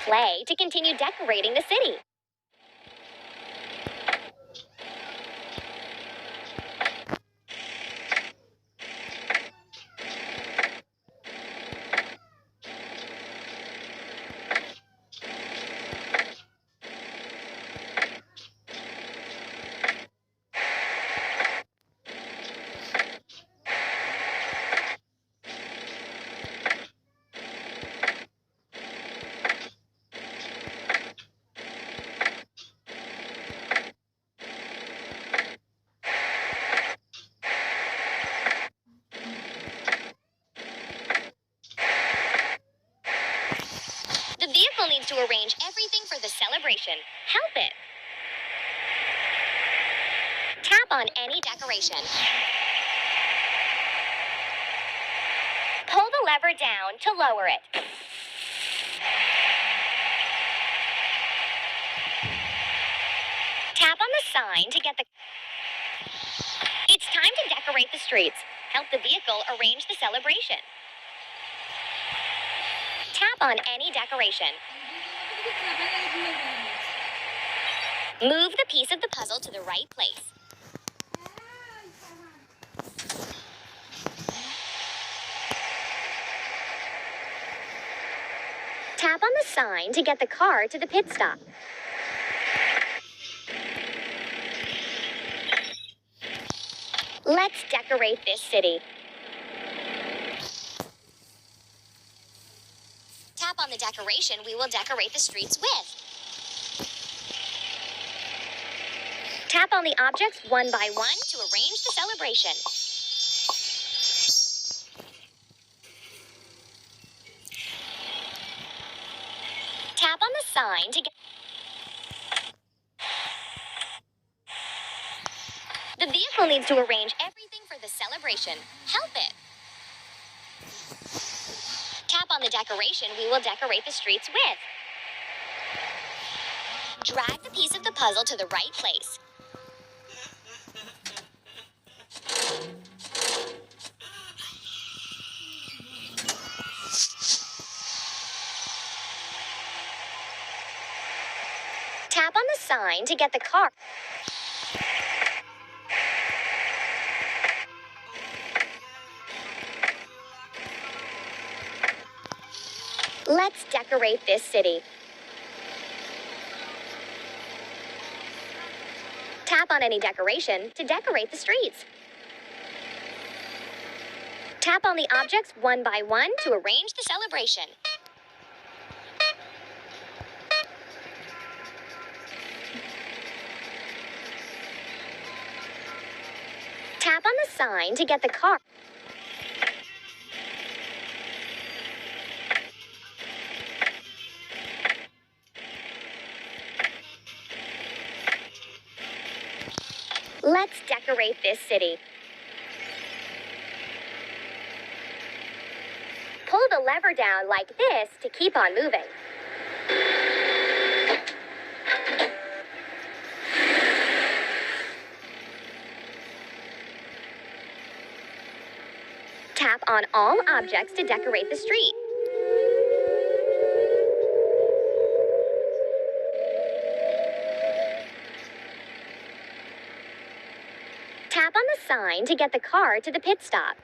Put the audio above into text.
play to continue decorating the city. The vehicle needs to arrange everything for the celebration. Help it. Tap on any decoration. Pull the lever down to lower it. Tap on the sign to get the... It's time to decorate the streets. Help the vehicle arrange the celebration. Tap on any decoration. Move the piece of the puzzle to the right place. Tap on the sign to get the car to the pit stop. Let's decorate this city. Tap on the decoration we will decorate the streets with. Tap on the objects one by one to arrange the celebration. Tap on the sign to get... The vehicle needs to arrange everything for the celebration. Help it. Tap on the decoration we will decorate the streets with. Drag the piece of the puzzle to the right place. Tap on the sign to get the car. Let's decorate this city. Tap on any decoration to decorate the streets. Tap on the objects one by one to arrange the celebration. Tap on the sign to get the car. Let's decorate this city. Pull the lever down like this to keep on moving. Tap on all objects to decorate the street. Tap on the sign to get the car to the pit stop.